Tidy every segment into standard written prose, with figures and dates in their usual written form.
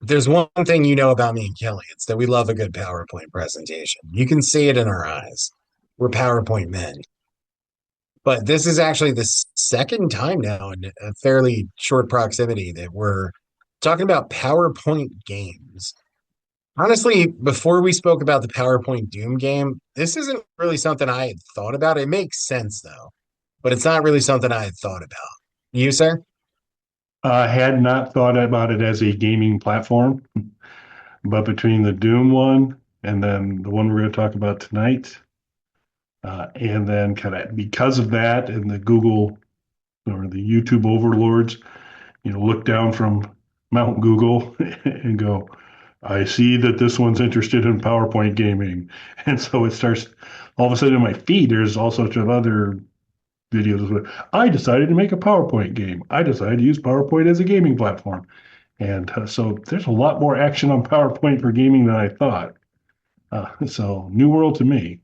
If there's one thing you know about me and Kelly, it's that we love a good PowerPoint presentation. You can see it in our eyes. We're PowerPoint men. But this is actually the second time now in a fairly short proximity that we're talking about PowerPoint games. Honestly, before we spoke about the PowerPoint Doom game, this isn't really something I had thought about. It makes sense though, but it's not really something I had thought about. You, sir? I had not thought about it as a gaming platform, but between the Doom one and then the one we're going to talk about tonight, and then kind of because of that and the Google or the YouTube overlords, look down from Mount Google and go, I see that this one's interested in PowerPoint gaming. And so it starts all of a sudden in my feed, there's all sorts of other videos where I decided to make a PowerPoint game. I decided to use PowerPoint as a gaming platform. And so there's a lot more action on PowerPoint for gaming than I thought. So new world to me.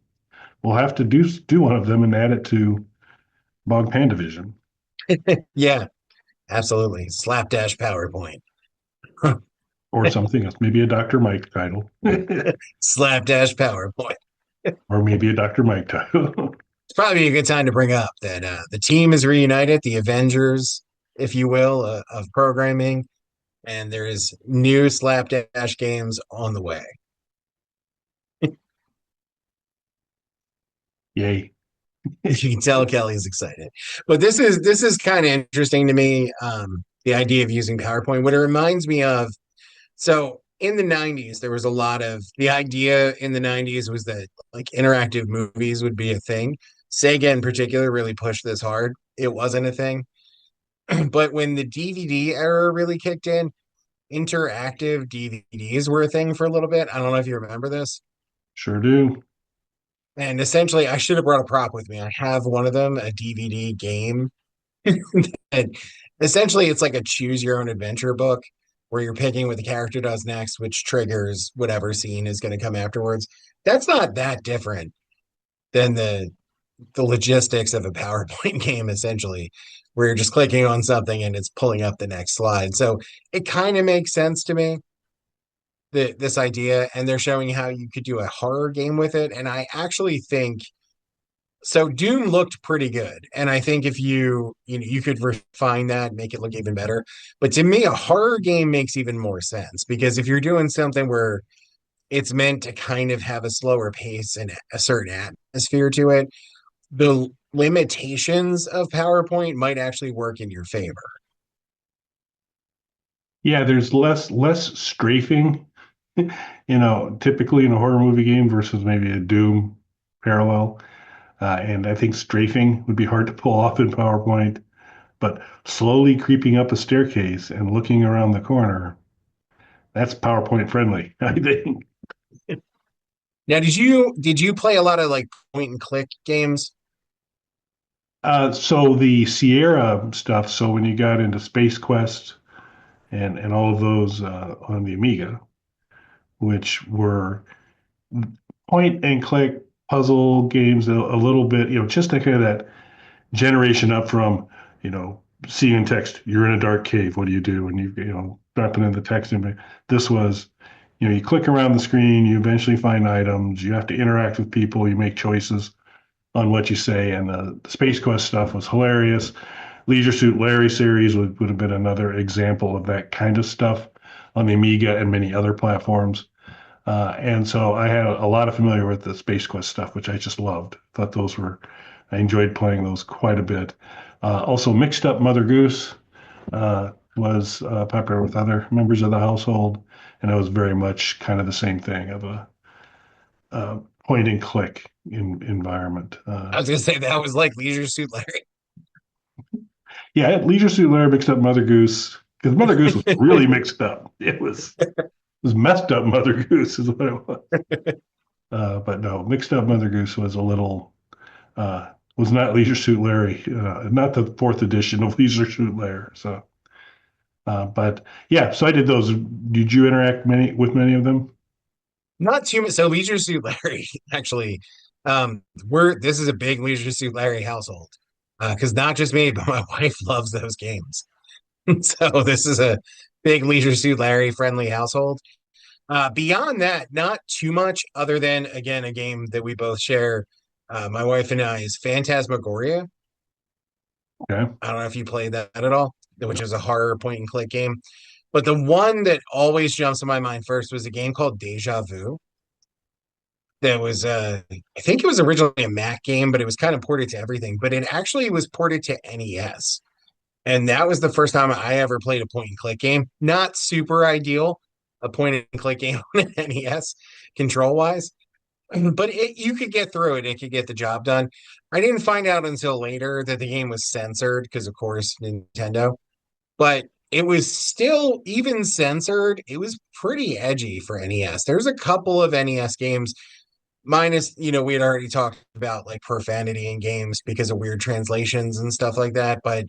We'll have to do one of them and add it to Bog Panda Vision Yeah, absolutely. Slapdash PowerPoint. or something else. Maybe a Dr. Mike title, Slapdash PowerPoint. or maybe a Dr. Mike title. It's probably a good time to bring up that the team is reunited, the Avengers, if you will, of programming, and there is new Slapdash games on the way. Yay. You can tell Kelly's excited. But this is kind of interesting to me. The idea of using PowerPoint. What it reminds me of, so in the 90s, there was a lot of the idea in the 90s was that like interactive movies would be a thing. Sega in particular really pushed this hard. It wasn't a thing. But when the DVD era really kicked in, interactive DVDs were a thing for a little bit. I don't know if you remember this. Sure do. And essentially, I should have brought a prop with me. I have one of them, a DVD game. And essentially, it's like a choose your own adventure book where you're picking what the character does next, which triggers whatever scene is going to come afterwards. That's not that different than the logistics of a PowerPoint game, essentially, where you're just clicking on something and it's pulling up the next slide. So it kind of makes sense to me this idea, and they're showing how you could do a horror game with it. And I actually think so. Doom looked pretty good, and I think if you could refine that, make it look even better. But to me, a horror game makes even more sense because if you're doing something where it's meant to kind of have a slower pace and a certain atmosphere to it, the limitations of PowerPoint might actually work in your favor. Yeah, there's less strafing, typically in a horror movie game versus maybe a Doom parallel. And I think strafing would be hard to pull off in PowerPoint, but slowly creeping up a staircase and looking around the corner, that's PowerPoint friendly, I think. Now, did you play a lot of like point and click games? So the Sierra stuff, so when you got into Space Quest and all of those on the Amiga, which were point and click puzzle games, a little bit, just to kind of that generation up from, seeing in text, you're in a dark cave, what do you do? And dropping in the text. And this was, you click around the screen, you eventually find items, you have to interact with people, you make choices on what you say. And the Space Quest stuff was hilarious. Leisure Suit Larry series would have been another example of that kind of stuff on the Amiga and many other platforms. And so I had a lot of familiar with the Space Quest stuff, which I just loved. Thought I enjoyed playing those quite a bit. Also, Mixed Up Mother Goose was popular with other members of the household, and it was very much kind of the same thing of a point and click environment. I was gonna say that was like Leisure Suit Larry. Yeah, Leisure Suit Larry, Mixed Up Mother Goose, because Mother Goose was really mixed up. It was messed up Mother Goose is what it was. But no, Mixed Up Mother Goose was a little was not Leisure Suit Larry, not the fourth edition of Leisure Suit Larry. So, but yeah, so I did those. Did you interact with many of them? Not too much. So Leisure Suit Larry, actually, we're this is a big Leisure Suit Larry household. Because not just me, but my wife loves those games. So this is big Leisure Suit Larry friendly household. Beyond that, not too much other than, again, a game that we both share, my wife and I, is Phantasmagoria. Okay. I don't know if you played that at all, which is a horror point and click game. But the one that always jumps to my mind first was a game called Deja Vu. That was, I think it was originally a Mac game, but it was kind of ported to everything. But it actually was ported to NES. And that was the first time I ever played a point and click game. Not super ideal, a point and click game on an NES control wise, but you could get through it. It could get the job done. I didn't find out until later that the game was censored because, of course, Nintendo. But it was still, even censored, it was pretty edgy for NES. There's a couple of NES games, minus, we had already talked about like profanity in games because of weird translations and stuff like that. But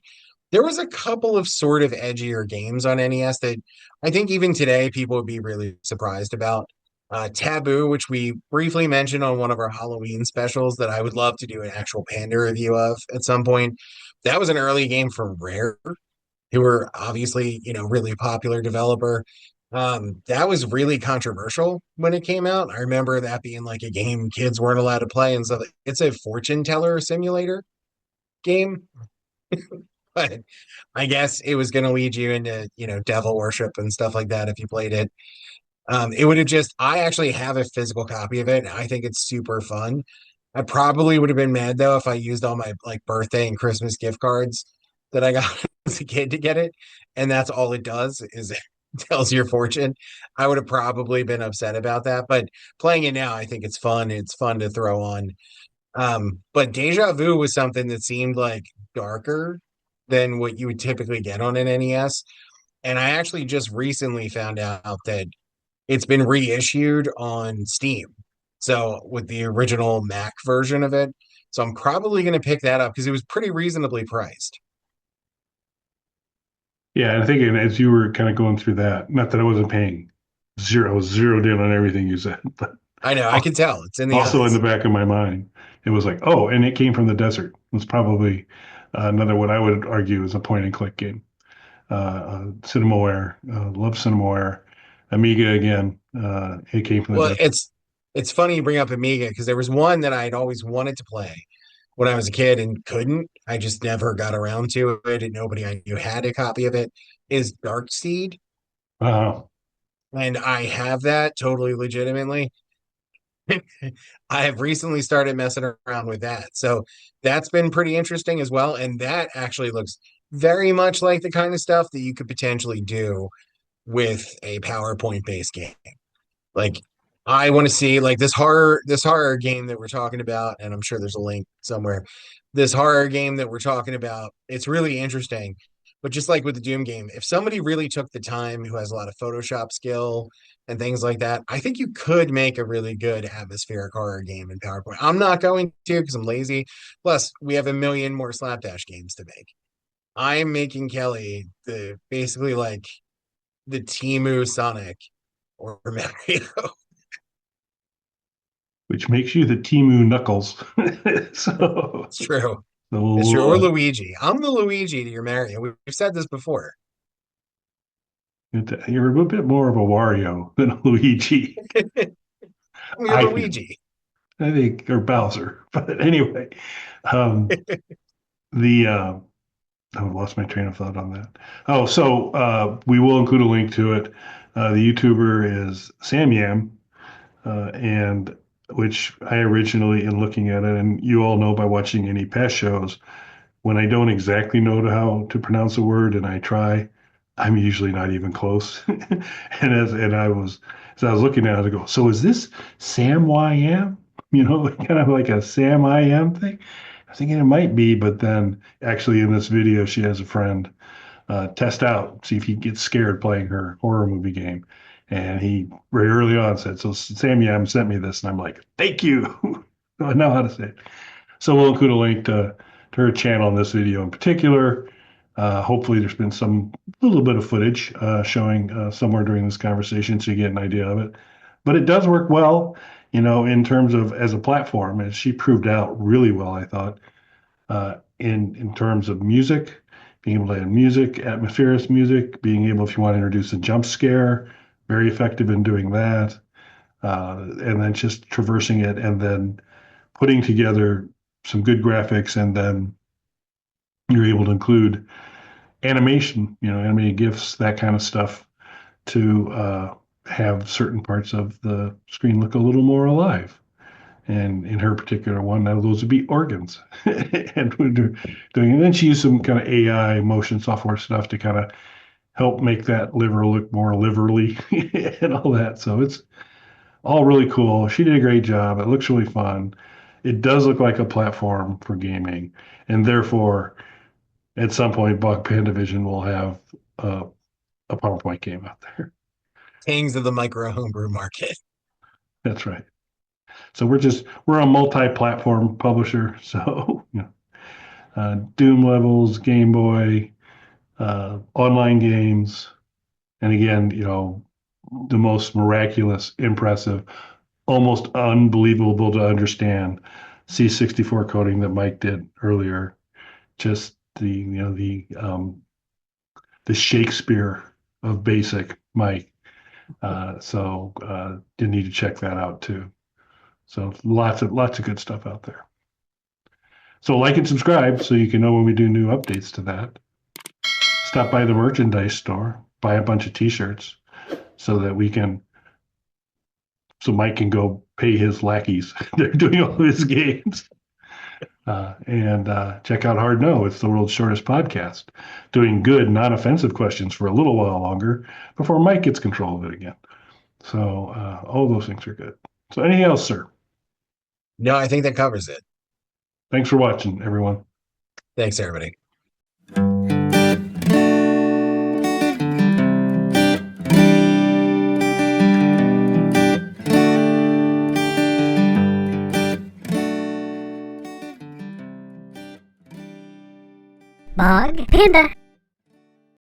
there was a couple of sort of edgier games on NES that I think even today people would be really surprised about. Taboo, which we briefly mentioned on one of our Halloween specials, that I would love to do an actual Panda review of at some point. That was an early game from Rare, who were obviously, really popular developer. That was really controversial when it came out. I remember that being like a game kids weren't allowed to play and stuff. It's a fortune teller simulator game, but I guess it was going to lead you into, devil worship and stuff like that if you played it. It would have just, I actually have a physical copy of it. And I think it's super fun. I probably would have been mad though if I used all my like birthday and Christmas gift cards that I got as a kid to get it. And that's all it does is it tells your fortune. I would have probably been upset about that. But playing it now, I think it's fun. It's fun to throw on. But Deja Vu was something that seemed like darker than what you would typically get on an NES. And I actually just recently found out that it's been reissued on Steam. So with the original Mac version of it. So I'm probably going to pick that up because it was pretty reasonably priced. Yeah, and I think as you were kind of going through that, not that I wasn't paying zero, I was zeroed in on everything you said, but I know, I can tell. It's in the also in the eyes. back of my mind, it was like, oh, and it came from the desert. It's probably another what I would argue is a point and click game. Cinemaware, love Cinemaware. Amiga again, it came from the Well, desert. it's funny you bring up Amiga because there was one that I'd always wanted to play when I was a kid and couldn't. I just never got around to it, and nobody I knew had a copy of it. Is Dark Seed, Uh, and I have that totally legitimately. I have recently started messing around with that. So that's been pretty interesting as well. And that actually looks very much like the kind of stuff that you could potentially do with a PowerPoint based game. Like I want to see like this horror game that we're talking about, and I'm sure there's a link somewhere. This horror game that we're talking about, it's really interesting. But just like with the Doom game, if somebody really took the time who has a lot of Photoshop skill and things like that, I think you could make a really good atmospheric horror game in PowerPoint. I'm not going to because I'm lazy. Plus, we have a million more slapdash games to make. I'm making Kelly the basically like the Timu Sonic or Mario. which makes you the Timu Knuckles. So, It's true. It's true. so Or Luigi. I'm the Luigi to your Mario. We've said this before. you're a bit more of a Wario than a Luigi, I'm your I think. Luigi. I think, or Bowser. But anyway, um, the I lost my train of thought on that. Oh, so we will include a link to it. The YouTuber is Samyam, and which I originally, in looking at it, and you all know by watching any past shows, when I don't exactly know how to pronounce a word and I try, I'm usually not even close. As I was looking at it, I go, so is this Sam YM? You know, kind of like a Sam I am thing. I was thinking it might be, but then actually in this video, she has a friend test out, see if he gets scared playing her horror movie game. And he very early on said, so Sam Yam sent me this. And I'm like, thank you. I know how to say it. So we'll include a link to her channel in this video in particular. Hopefully there's been some little bit of footage showing somewhere during this conversation so you get an idea of it. But it does work well, in terms of as a platform, as she proved out really well, I thought, in terms of music, being able to add music, atmospheric music, being able, if you want to introduce a jump scare, very effective in doing that. And then just traversing it and then putting together some good graphics, and then you're able to include animation, animated GIFs, that kind of stuff to have certain parts of the screen look a little more alive. And in her particular one, now those would be organs. And we're doing, and then she used some kind of AI motion software stuff to kind of help make that liver look more liverly and all that. So it's all really cool. She did a great job. It looks really fun. It does look like a platform for gaming, and therefore, at some point, Bug Panda Vision will have a PowerPoint game out there. Kings of the micro homebrew market. That's right. So we're a multi-platform publisher. So Doom levels, Game Boy, online games, and again, the most miraculous, impressive, almost unbelievable to understand C64 coding that Mike did earlier. Just the Shakespeare of BASIC, Mike. So you need to check that out too. So lots of good stuff out there. So like and subscribe so you can know when we do new updates to that. Stop by the merchandise store, buy a bunch of t-shirts so that Mike can go pay his lackeys. They're doing all of his games. And check out Hard No. It's the world's shortest podcast, doing good, non-offensive questions for a little while longer before Mike gets control of it again. So all those things are good. So anything else, sir? No, I think that covers it. Thanks for watching, everyone. Thanks, everybody. Bog Panda.